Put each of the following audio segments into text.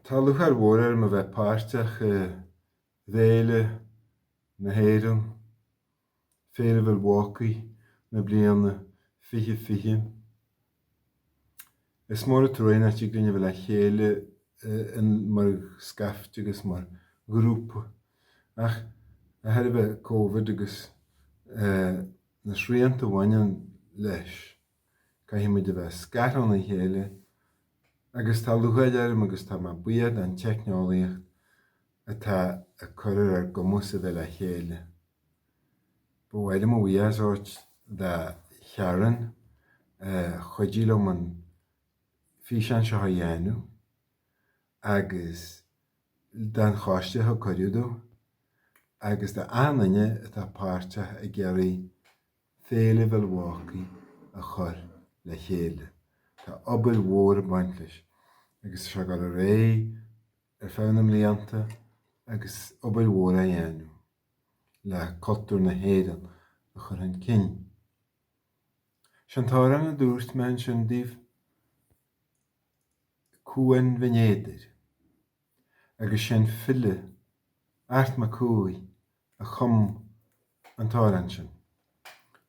Tá luchar mhór me bheith páirteach bhéile na héireann, féile Milwaukee na bliana fiche. Is mór a troine tí glíne bhfuil a chéile in mar scafte agus mar grúpa. Ach a head bheith Covid agus na sríanta bhainean leis. Ca hí muid a bheith scaran na chéile agus tá luchaidir agus tá má buiad an teicneolaíocht atá a chuir ar gomus a bheith a chéile. Ba bhhaile mo bhuias ort da chearan chuidíla man físean seo a dhéanú agus dan cháiste a chuidiúdó agus da anaine atá páirte a geirí féile Milwaukee a chur le chéile. Tá obail mhór baint leis agus se gal a ré ar fánam líanta agus obail mhór a dhéanú le cultúr na héireann a chur an cinn. Sean táran a dúirt mean sin díobh Cuan Bhinn Éadair agus sin fille art ma cúi a chum an táran sin.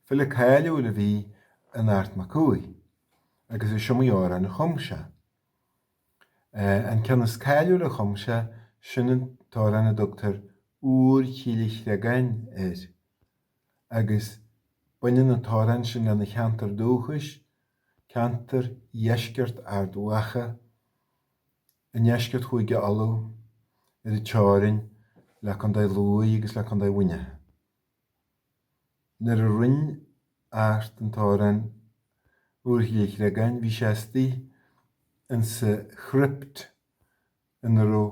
Fille cáiliú le bhí an art ma cúi agus is siomíor an chumse. An ceannas cáiliú le chumse sin an táran a dogtar úr chílich le gain agus baineann an táran sin le na cheantar dúchais, ceantar iesceart ar dúacha, an iesceart chuige alú ar a teárin le chun dá lúi agus le chun dá bhuine. Nar a rinn art an táran úr chílich le gain bhí seastí an sa chrypt an ró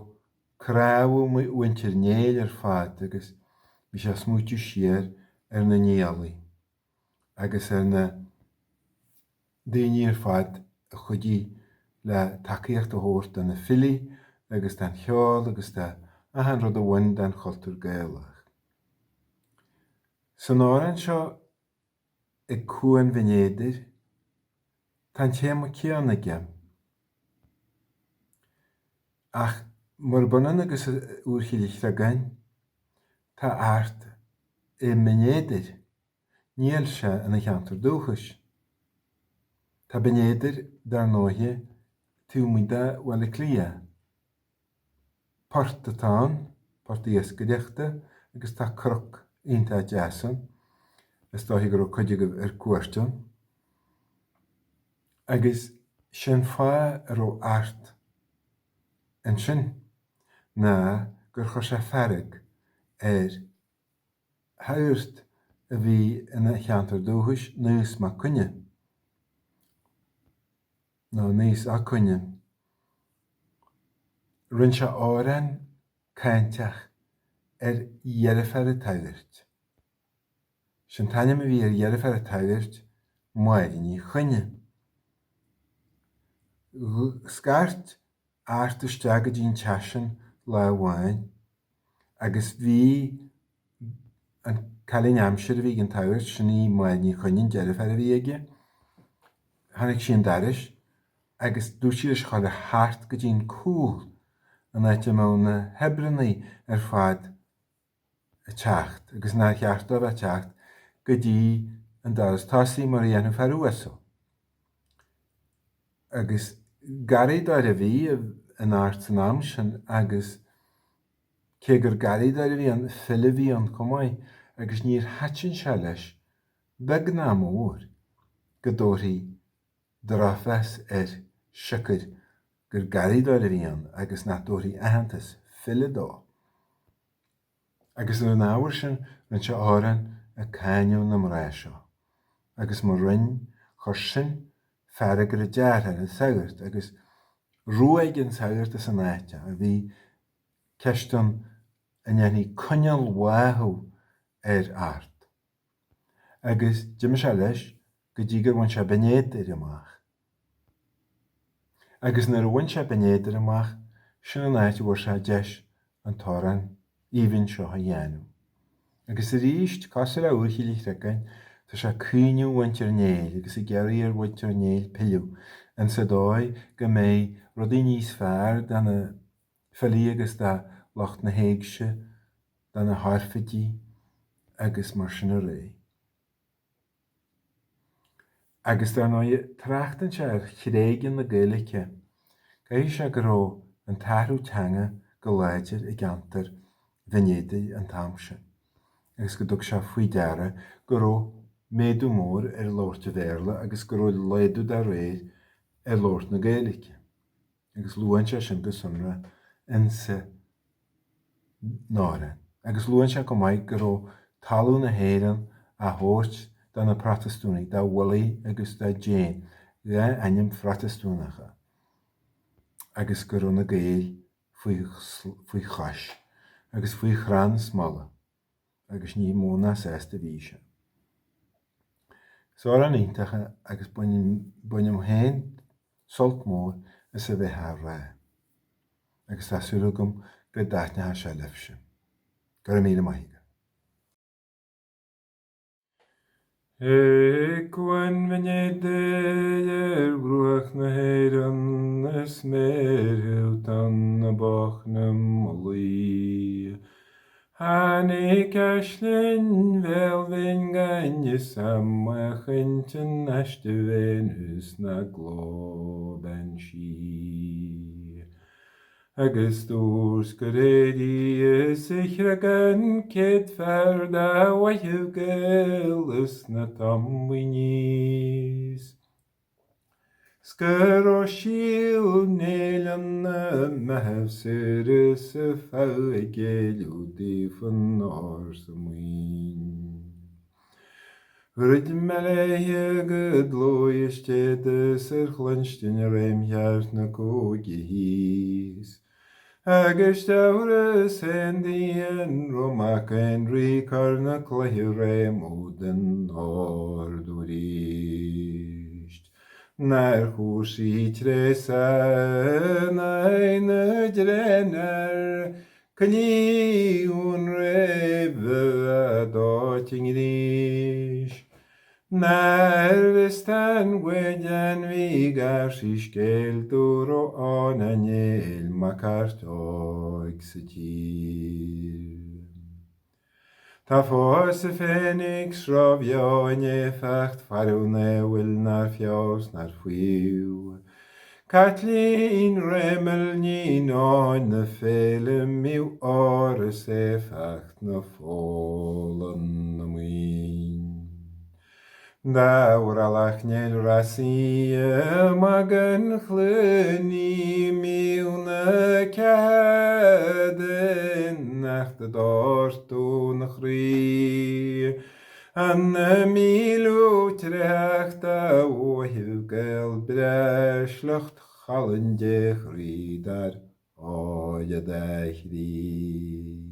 cráú mu uintir néil ar fad agus bhí sé smúitiú siar ar na néalaí agus ar na daoine ar fad a chudí le tacaíocht a thuairt na fili agus den cheáil agus de ahan rud a bhain den chultúr Gaelach. San áireann seo ag Cuan Bhinn Éadair tá téama céanna gceann. Ach mar bunan agus úr chílich le gain tá art i Bhinn Éadair níl se ina cheantar dúchais. Tá Bhinn Éadair dar nóthe tú muide bhfuil clia. Páirt atán, páirt iascaideachta agus tá croc ionta deasan is dá gur chuide ar cuairteán. Agus sin fá ró art an sin ná gur chuir sé fearg ar thabhairt a bhí ina cheantar dúchais nús má cuine. nó níos a cuine. Rinn se áireann cainteach ar dhearafar a thabhairt. Sin taine a bhí ar dhearafar a thabhairt maireann í chuine. Scaart art isteach go dtíon teasin le bháin agus bhí an cailín amsir a bhí an thabhairt sin í maireann í chuine dhearafar a bhí aige. Tháinig sin daris agus dúirt siad is chuir a thart go dtíon cúil an áite mána hebrannaí ar fad a teacht agus ná cheartmh a teacht go dtí an daras tásaí mar dhéanamh ar uasal. Agus garid ar a bhí an art san am sin agus cé gur garid ar a bhí an fille bhí an cumáid agus níor haitsin se leis beag ná mór go dóirí drafas ar sicair gur garid ar a bhí an agus na dóirí ahantas fille dó. Agus ar an ábhar sin rinn se áireann a cáinniú na mrá seo. Agus mar rinn chuir sin fearr gur a deartha an sagairt agus ruaig an sagairt is an áite a bhí ceistan a dhéanaí coineal wathu ar art. Agus d'imir se leis go dtí gur bhain se Bhinn Éadair amach. Agus nar a bhain se Bhinn Éadair amach sin an áite bhfuair se deis an táran íbhann seo a dhéanú. Agus a ríist cos le úr chílich lecain tá se cuiniú bhaintear néil agus i geirí ar bhaintear néil pilú an sa dóid go méid rudaí níos fearr den Felí agus da locht na héigse dan na harfadí agus mar sin a ré. Agus dar nó trachtan se ar chréigean na Gaeilge, gaí se goró an tarú teanga go láidir I gantar Bhinn an tamse. Agus go dug se faoi deara goró méadú mór ar Lóirte Bhéarla agus goró léadú da réir ar Lóirt na Gaeilge. Agus luan se sin go sunra in sa nára. Agus luan se go maith goró talú na héireann a thuirt dan na protestúnaigh da Willie agus da Jane ga anim protestúnacha. Agus goró na Gael faoi chais agus faoi chran smala agus ní móna sésta bhíse. So an íntacha agus buinem héin solt mór is a bheith rá. Agus tá súlagum go daitnethe se lefse. Gur míle maithige. Cuan Bhinn Éadair bruach na héireann is méirú tan na bach na molí. Hannig aislinn bheal bhín gaine samachchantin eiste Venus na glóban si. Agus dús go réirí is ichragan céad fear da waithú gaelas na tamhainís. Sgur ó síl nélan na mehef syr sa fáu a géilú di fan ár sa muin. Ryd meléhe go glóiste syr chlunstin réimheart na cógi hís. Agus dawras hendian romac en rícar na cléhu réim úden ordúríst. Naar húsí tresa na eine drenar, kníún rébe a dáting ríst. Naar vistan gwedan vigar si skeltur o ananiel makartog sytir. Ta fos y Phoenix rofio yn effacht farwn ewil na'r ffios na'r fwiw. Kathleen remel nín áin na félum miw or y effacht na fólan na mwyn. Dawr alach nel rasi magan chlyni miwn y cadyn nach dy dortwn chri. An y milw treach da o hywgel breslwcht chalyn dechri dar oed y dechri.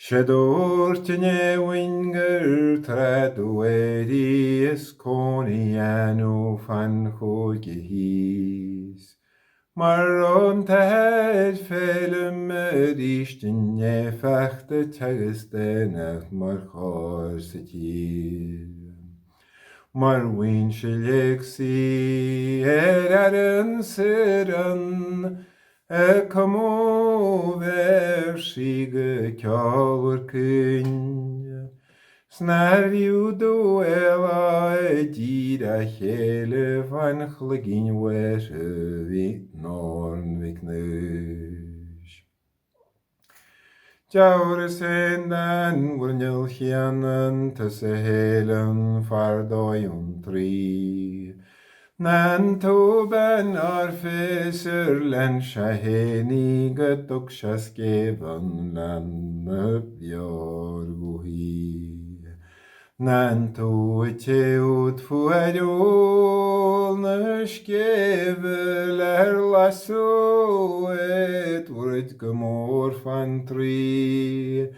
Siadwr ty newyn gyr tradw wedi ysgoni enw fan chwg I hys. Mar o'n tahed ffilm yr eistyn effacht y tagystynach mar Choirce y tir. Mar wyn sileg si ar yn syran y cymw fer sig y ciawr cyn. Snar yw dwela y dyr a chele fan chlygin wer fi norn fi knys. Jawr y sendan gwrnil chianan tys y helen fardoi tri. Nan to ben arfisur len shaheni gydwg sgevan lan y bior gwy. Nan to teud fwydol na sgevel lasw wryd gymor fan tri.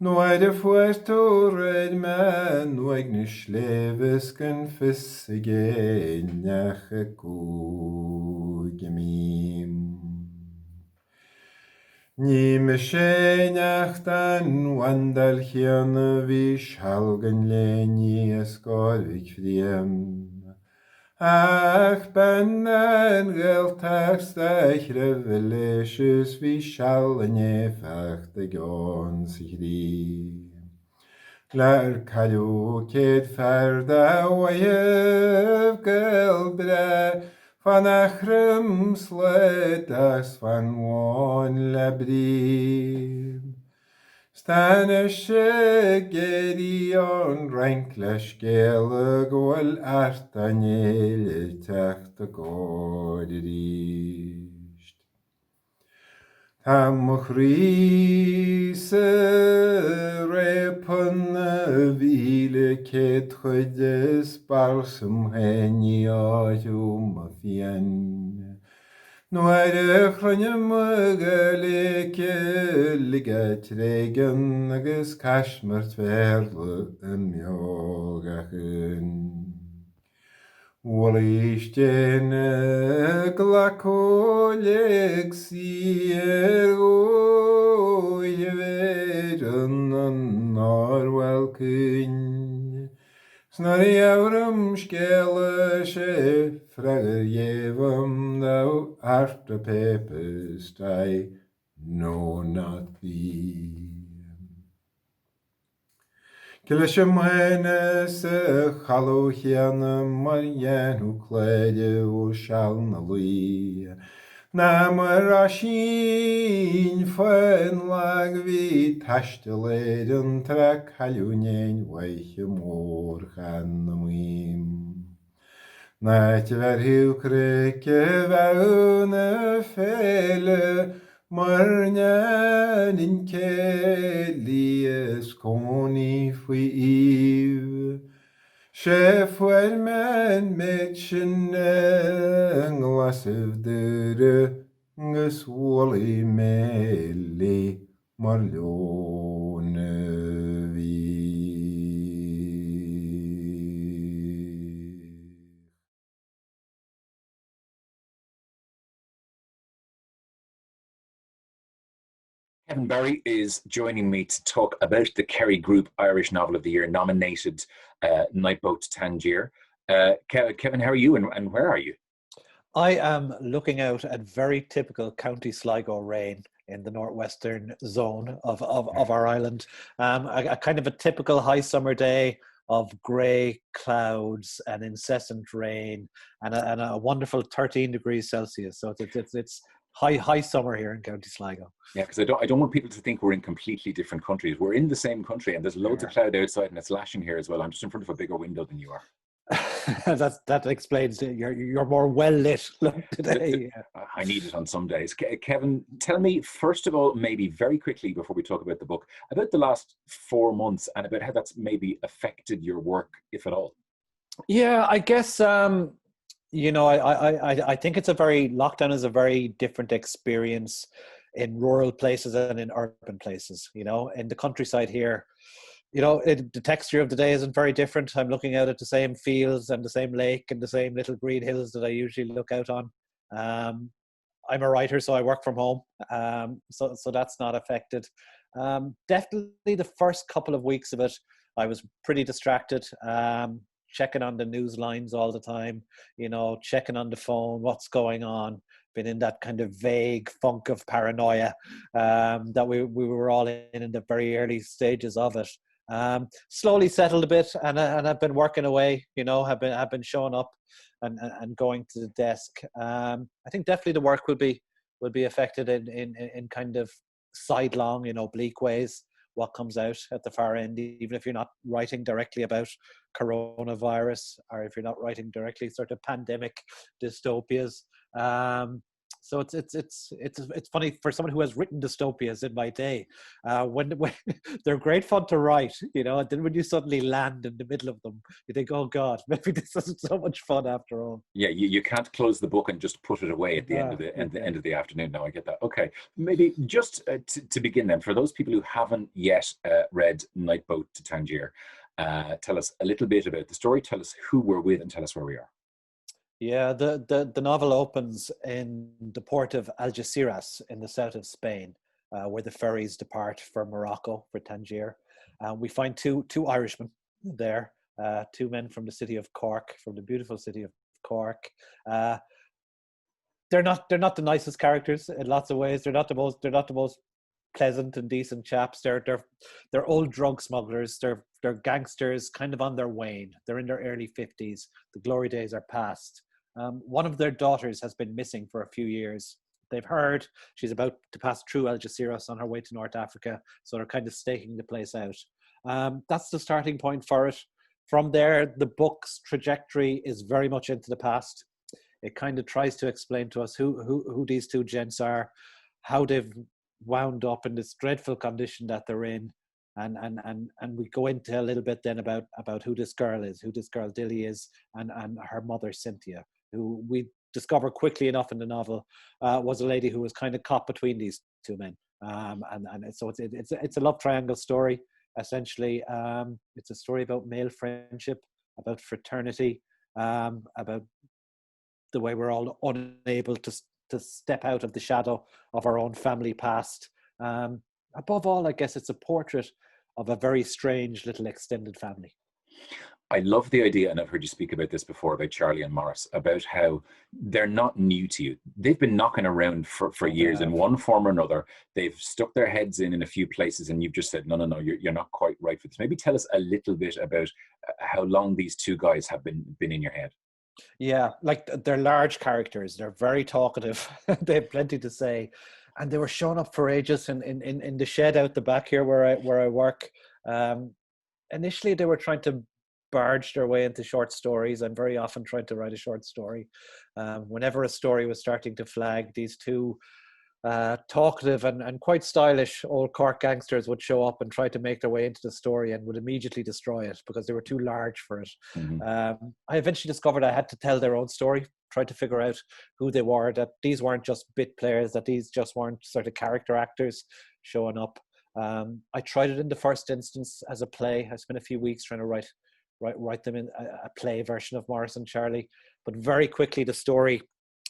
Noed y fwyrtwred man oeg na slefys gan ffysig enach y gwg ymim. Ni mysienach dan wandal chian y fi sialgan leni ysgolfig ffriem. Ach ben en geltast eich revelicious vi shallene facht de gon sich di. Ler calw cyd ferda waif gylbre van achrym sled as van wan lebri. Stan gedi on ranklesh gel gol artanel tacht godist. Tam chris repon vile ket chudes balsam heni ajum fien. Noir chronne mugale ke ligat regen agus cashmert verle mjogachun. Walishten glakoleg sier oiveren an narwelkun. Snarri aurum skelle se frager jevam thou art a papist I know not thee. Kilisham henes chaluchian Marian who clede o shall nalui. Namarashin fen lag vi tasteleden trak halunen weiche morgan namim. Nat ver hiu kreke vaune fele Marnjan in kelies koni fuiv. Chef men metchen nglasev dere ngeswoli meli marlone vi. Kevin Barry is joining me to talk about the Kerry Group Irish Novel of the Year nominated Nightboat to Tangier. Kevin, how are you and where are you? I am looking out at very typical County Sligo rain in the northwestern zone of our island. A kind of a typical high summer day of grey clouds and incessant rain and a wonderful 13 degrees Celsius. So it's high summer here in County Sligo. Yeah, because I don't want people to think we're in completely different countries. We're in the same country, and there's loads of cloud outside, and it's lashing here as well. I'm just in front of a bigger window than you are. that explains it. You're more well lit today. I need it on some days. Kevin, tell me first of all, maybe very quickly before we talk about the book, about the last 4 months and about how that's maybe affected your work, if at all. Yeah, I guess. I think lockdown is a very different experience in rural places and in urban places. In the countryside here, the texture of the day isn't very different. I'm looking out at the same fields and the same lake and the same little green hills that I usually look out on. I'm a writer, so I work from home. So that's not affected. Definitely the first couple of weeks of it, I was pretty distracted. Checking on the news lines all the time, checking on the phone, what's going on, been in that kind of vague funk of paranoia that we were all in the very early stages of it. Slowly settled a bit and I've been working away, have been showing up and going to the desk. I think definitely the work will be affected in kind of sidelong, bleak ways. What comes out at the far end, even if you're not writing directly about coronavirus or if you're not writing directly sort of pandemic dystopias. So it's funny for someone who has written dystopias in my day, when they're great fun to write, and then when you suddenly land in the middle of them, you think, oh God, maybe this isn't so much fun after all. Yeah, you can't close the book and just put it away at the end of the afternoon. No, I get that. Okay, maybe just to begin then, for those people who haven't yet read Nightboat to Tangier, tell us a little bit about the story. Tell us who we're with and tell us where we are. Yeah, the novel opens in the port of Algeciras in the south of Spain, where the ferries depart for Morocco, for Tangier. We find two Irishmen there, two men from the city of Cork, from the beautiful city of Cork. They're not the nicest characters in lots of ways. They're not the most pleasant and decent chaps. They're old drug smugglers. They're gangsters, kind of on their wane. They're in their early 50s. The glory days are past. One of their daughters has been missing for a few years. They've heard she's about to pass through Algeciras on her way to North Africa, so they're kind of staking the place out. That's the starting point for it. From there, the book's trajectory is very much into the past. It kind of tries to explain to us who these two gents are, how they've wound up in this dreadful condition that they're in, and we go into a little bit then about who this girl is, who this girl Dilly is, and her mother Cynthia, who we discover quickly enough in the novel was a lady who was kind of caught between these two men, and so it's a love triangle story essentially. It's a story about male friendship, about fraternity, about the way we're all unable to step out of the shadow of our own family past. Above all, I guess it's a portrait of a very strange little extended family. I love the idea, and I've heard you speak about this before, about Charlie and Morris, about how they're not new to you. They've been knocking around for years in one form or another. They've stuck their heads in a few places, and you've just said, no, you're not quite right for this. Maybe tell us a little bit about how long these two guys have been in your head. Yeah, like they're large characters. They're very talkative. They have plenty to say, and they were showing up for ages in the shed out the back here where I work. Initially, they were trying to barge their way into short stories. I'm very often trying to write a short story. Whenever a story was starting to flag, these two talkative and quite stylish old Cork gangsters would show up and try to make their way into the story and would immediately destroy it because they were too large for it. Mm-hmm. I eventually discovered I had to tell their own story, try to figure out who they were, that these weren't just bit players, that these just weren't sort of character actors showing up. I tried it in the first instance as a play. I spent a few weeks trying to write them in a play version of Morris and Charlie, but very quickly the story,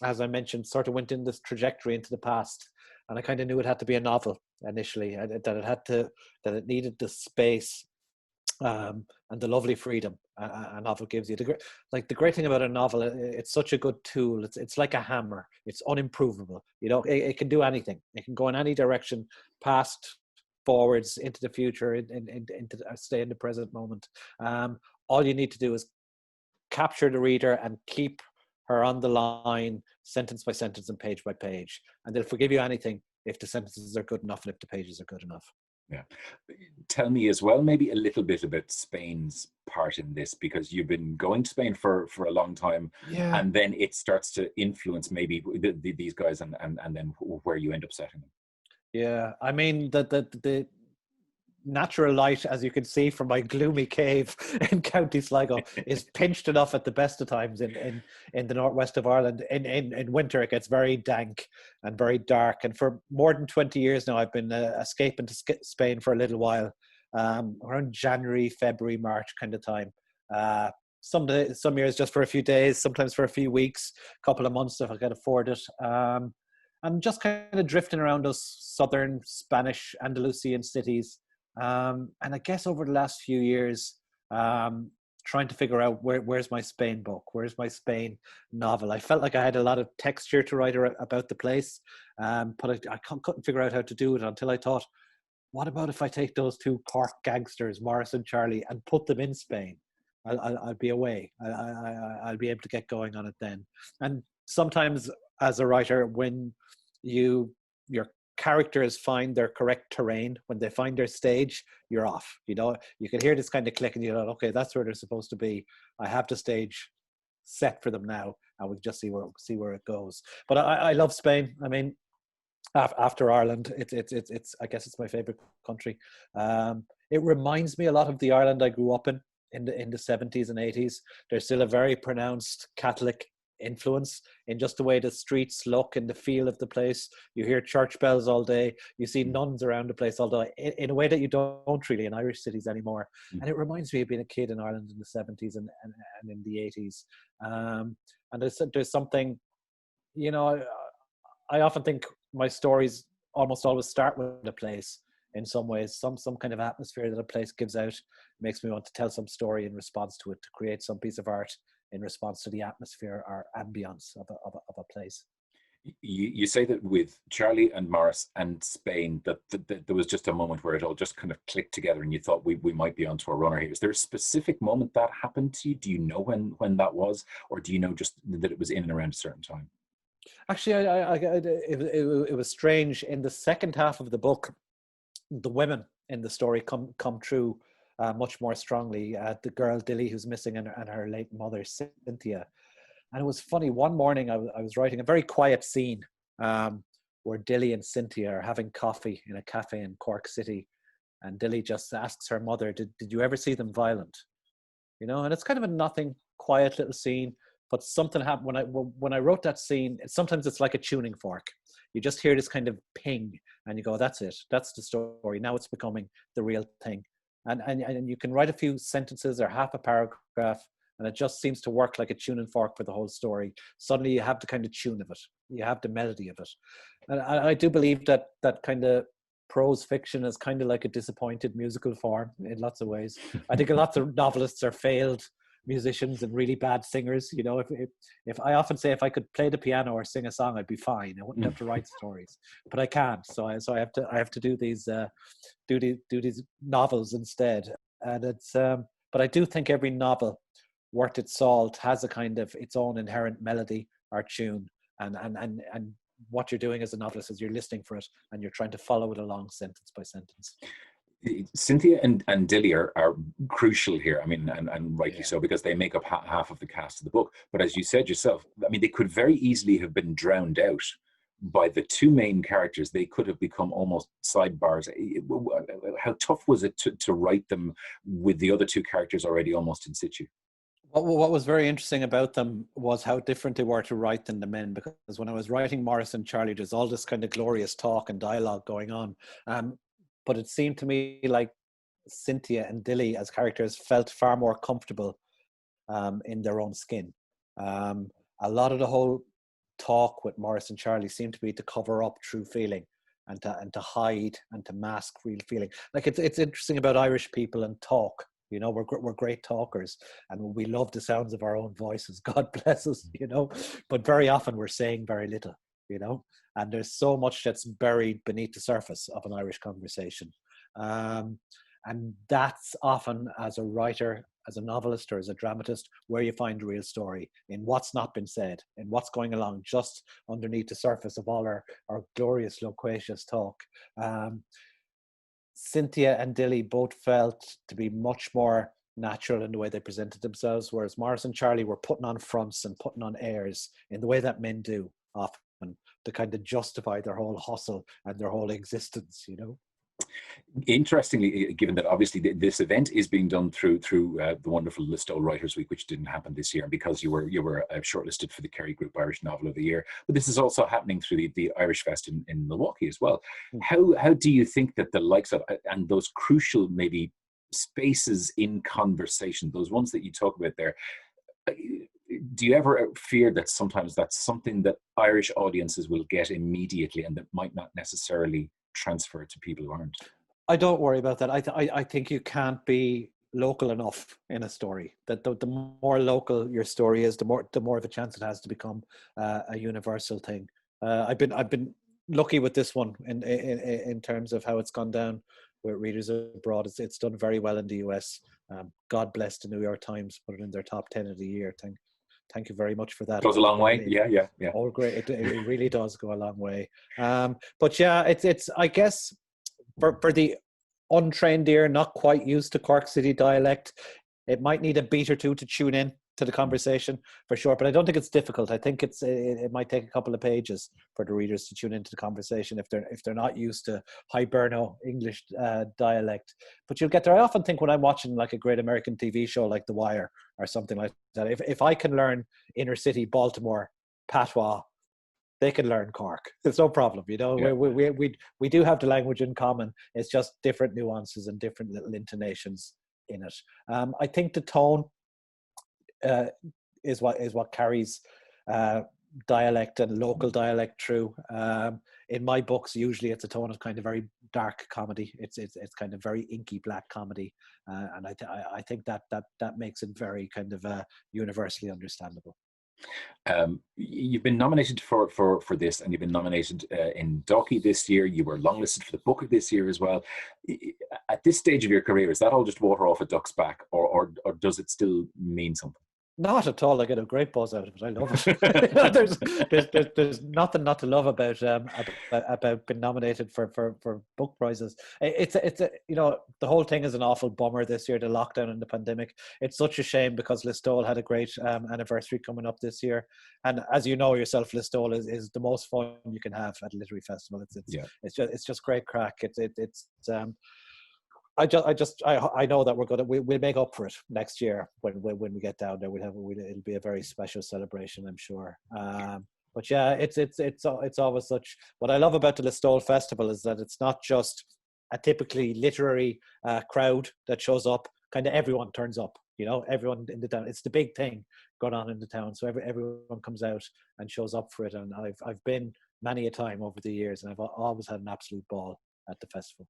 as I mentioned, sort of went in this trajectory into the past, and I kind of knew it had to be a novel initially, that it needed the space and the lovely freedom a novel gives you. The great thing about a novel, it's such a good tool. It's like a hammer. It's unimprovable. You know, it can do anything. It can go in any direction, past, forwards, into the future, stay in the present moment. All you need to do is capture the reader and keep her on the line, sentence by sentence and page by page, and they'll forgive you anything if the sentences are good enough and if the pages are good enough. Yeah. Tell me as well, maybe a little bit about Spain's part in this, because you've been going to Spain for a long time, yeah, and then it starts to influence maybe these guys and then where you end up setting them. Yeah, I mean the natural light, as you can see from my gloomy cave in County Sligo, is pinched enough at the best of times in the northwest of Ireland. In winter, it gets very dank and very dark. And for more than 20 years now, I've been escaping to Spain for a little while, around January, February, March kind of time. Some years just for a few days, sometimes for a few weeks, a couple of months if I can afford it. I'm just kind of drifting around those southern Spanish Andalusian cities. And I guess over the last few years, trying to figure out where's my Spain book, where's my Spain novel. I felt like I had a lot of texture to write about the place, but I couldn't figure out how to do it until I thought, what about if I take those two Cork gangsters, Morris and Charlie, and put them in Spain? I'll be away. I'll be able to get going on it then. And sometimes as a writer, when your characters find their correct terrain, when they find their stage, you're off. You know, you can hear this kind of click and you're like, okay, that's where they're supposed to be. I have the stage set for them now, and we'll just see where it goes. But I love Spain. I mean, after Ireland, it's I guess it's my favorite country. It reminds me a lot of the Ireland I grew up in the 70s and 80s. There's still a very pronounced Catholic influence in just the way the streets look and the feel of the place. You hear church bells all day. You see nuns around the place all day in a way that you don't really in Irish cities anymore. And it reminds me of being a kid in Ireland in the 70s and in the 80s. And there's something, you know, I often think my stories almost always start with a place in some ways, some kind of atmosphere that a place gives out makes me want to tell some story in response to it, to create some piece of art in response to the atmosphere or ambience of a place. You say that with Charlie and Morris and Spain, that there was just a moment where it all just kind of clicked together and you thought we might be onto a runner here. Is there a specific moment that happened to you? Do you know when that was, or do you know just that it was in and around a certain time? Actually, it was strange. In the second half of the book, the women in the story come through much more strongly. The girl Dilly, who's missing, and her late mother Cynthia. And it was funny. One morning, I was writing a very quiet scene where Dilly and Cynthia are having coffee in a cafe in Cork City, and Dilly just asks her mother, "Did you ever see them violent?" You know, and it's kind of a nothing, quiet little scene. But something happened when I wrote that scene. Sometimes it's like a tuning fork. You just hear this kind of ping, and you go, "That's it. That's the story. Now it's becoming the real thing." And you can write a few sentences or half a paragraph, and it just seems to work like a tuning fork for the whole story. Suddenly you have the kind of tune of it. You have the melody of it. And I do believe that kind of prose fiction is kind of like a disappointed musical form in lots of ways. I think lots of novelists are failed musicians and really bad singers. You know, if I often say if I could play the piano or sing a song, I'd be fine. I wouldn't have to write stories, but I can't. So I have to do these novels instead. And it's but I do think every novel worth its salt has a kind of its own inherent melody or tune, and what you're doing as a novelist is you're listening for it and you're trying to follow it along sentence by sentence. Cynthia and Dilly are crucial here. I mean, and rightly so, because they make up half of the cast of the book. But as you said yourself, I mean, they could very easily have been drowned out by the two main characters. They could have become almost sidebars. How tough was it to write them with the other two characters already almost in situ? What was very interesting about them was how different they were to write than the men, because when I was writing Morris and Charlie, there's all this kind of glorious talk and dialogue going on. But it seemed to me like Cynthia and Dilly as characters felt far more comfortable in their own skin. A lot of the whole talk with Morris and Charlie seemed to be to cover up true feeling and to hide and to mask real feeling. Like it's interesting about Irish people and talk. You know, we're great talkers and we love the sounds of our own voices. God bless us, you know, but very often we're saying very little, you know, and there's so much that's buried beneath the surface of an Irish conversation. And that's often, as a writer, as a novelist or as a dramatist, where you find the real story, in what's not been said, in what's going along just underneath the surface of all our glorious, loquacious talk. Cynthia and Dilly both felt to be much more natural in the way they presented themselves, whereas Morris and Charlie were putting on fronts and putting on airs in the way that men do often to kind of justify their whole hustle and their whole existence, you know. Interestingly, given that obviously this event is being done through the wonderful Listowel Writers Week, which didn't happen this year, and because you were shortlisted for the Kerry Group Irish Novel of the Year, but this is also happening through the Irish Fest in Milwaukee as well. How do you think that the likes of and those crucial maybe spaces in conversation, those ones that you talk about there, do you ever fear that sometimes that's something that Irish audiences will get immediately and that might not necessarily transfer to people who aren't? I don't worry about that. I think you can't be local enough in a story. That the more local your story is, the more of a chance it has to become a universal thing. I've been lucky with this one in terms of how it's gone down with readers abroad. It's done very well in the US. God bless the New York Times, put it in their top 10 of the year. Thank you very much for that. It goes a long way. Yeah. Oh, great! It really does go a long way. But yeah, it's I guess for the untrained ear, not quite used to Cork City dialect, it might need a beat or two to tune in to the conversation for sure. But I don't think it's difficult. I think it might take a couple of pages for the readers to tune into the conversation if they're not used to Hiberno English dialect. But you'll get there. I often think when I'm watching like a great American TV show like The Wire or something like that, if I can learn inner city Baltimore patois, they can learn Cork. It's no problem, you know. Yeah. We do have the language in common. It's just different nuances and different little intonations in it. I think the tone is what carries dialect and local dialect through. In my books, usually it's a tone of kind of very dark comedy. It's kind of very inky black comedy, and I think that makes it very kind of universally understandable. You've been nominated for this, and you've been nominated in Dalkey this year. You were longlisted for the book of this year as well. At this stage of your career, is that all just water off a duck's back, or does it still mean something? Not at all. I get a great buzz out of it. I love it. There's nothing not to love about being nominated for book prizes. It's you know, the whole thing is an awful bummer this year, the lockdown and the pandemic. It's such a shame because Listowel had a great anniversary coming up this year, and as you know yourself, Listowel is the most fun you can have at a literary festival. It's just great crack. I know that we'll make up for it next year when we get down there. It'll be a very special celebration, I'm sure. But yeah, it's always such. What I love about the Listowel Festival is that it's not just a typically literary crowd that shows up. Kind of everyone turns up. You know, everyone in the town. It's the big thing going on in the town. So everyone comes out and shows up for it. And I've been many a time over the years, and I've always had an absolute ball at the festival.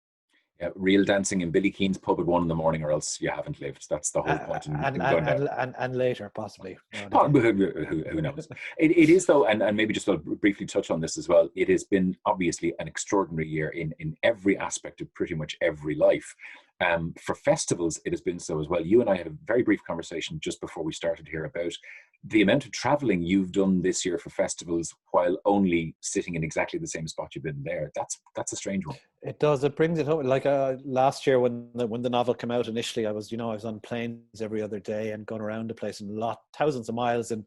Yeah, real dancing in Billy Keane's pub at 1 a.m, or else you haven't lived. That's the whole point. And later, possibly. Who knows? It is, though, and maybe just to briefly touch on this as well, it has been obviously an extraordinary year in every aspect of pretty much every life. For festivals, it has been so as well. You and I had a very brief conversation just before we started here about the amount of traveling you've done this year for festivals while only sitting in exactly the same spot you've been there. That's a strange one. It does. It brings it home. Like last year when the novel came out initially, I was on planes every other day and going around the place and thousands of miles in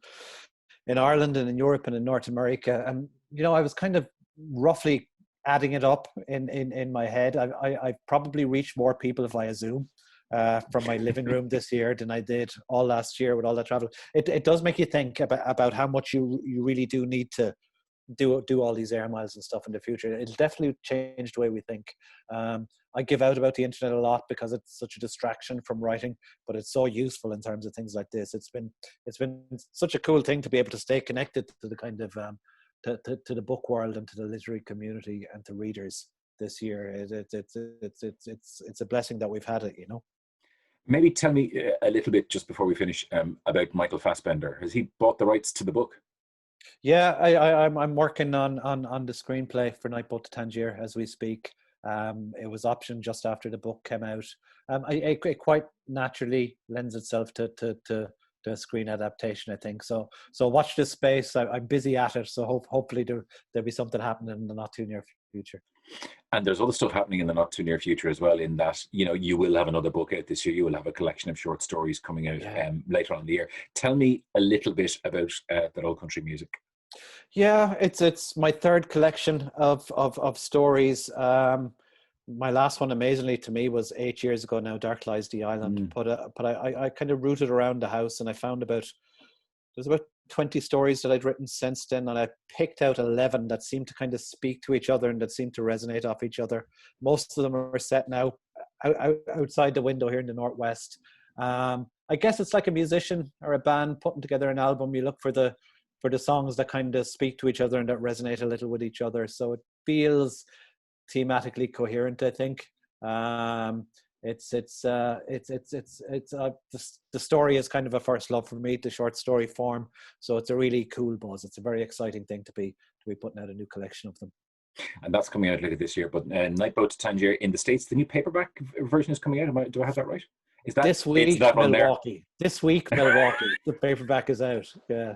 Ireland and in Europe and in North America. And, I was kind of roughly adding it up in my head. I've probably reached more people via Zoom from my living room this year than I did all last year with all that travel. It does make you think about how much you really do need to do all these air miles and stuff in the future. It'll definitely change the way we think. I give out about the internet a lot because it's such a distraction from writing, but it's so useful in terms of things like this. It's been such a cool thing to be able to stay connected to the kind of to the book world and to the literary community and to readers this year. It's a blessing that we've had it, Maybe tell me a little bit just before we finish about Michael Fassbender. Has he bought the rights to the book? Yeah, I'm working on the screenplay for Night Boat to Tangier as we speak. It was optioned just after the book came out. It quite naturally lends itself to a screen adaptation, I think. So watch this space. I'm busy at it. So hopefully there'll be something happening in the not too near future. And there's other stuff happening in the not too near future as well, in that, you will have another book out this year. You will have a collection of short stories coming out later on in the year. Tell me a little bit about that Old Country Music. Yeah, it's my third collection of stories. My last one, amazingly to me, was 8 years ago now, Dark Lies the Island. But I kind of rooted around the house, and I found there's about 20 stories that I'd written since then, and I picked out 11 that seemed to kind of speak to each other and that seemed to resonate off each other. Most of them are set now outside the window here in the Northwest. I guess it's like a musician or a band putting together an album. You look for the songs that kind of speak to each other and that resonate a little with each other. So it feels thematically coherent, I think. The story is kind of a first love for me, the short story form. So it's a really cool buzz. It's a very exciting thing to be putting out a new collection of them. And that's coming out later this year. But Night Boat to Tangier in the States, the new paperback version is coming out. Do I have that right? Is that this week, Milwaukee? This week, Milwaukee. The paperback is out. Yeah.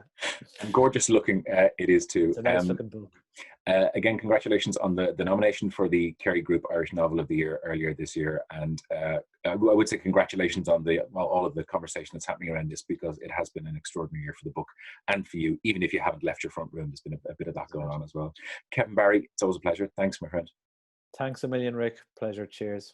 And gorgeous looking it is too. It's a nice looking book. Again, congratulations on the nomination for the Kerry Group Irish Novel of the Year earlier this year. And I would say congratulations on all of the conversation that's happening around this, because it has been an extraordinary year for the book and for you. Even if you haven't left your front room, there's been a bit of that going on as well. Kevin Barry, it's always a pleasure. Thanks, my friend. Thanks a million, Rick. Pleasure. Cheers.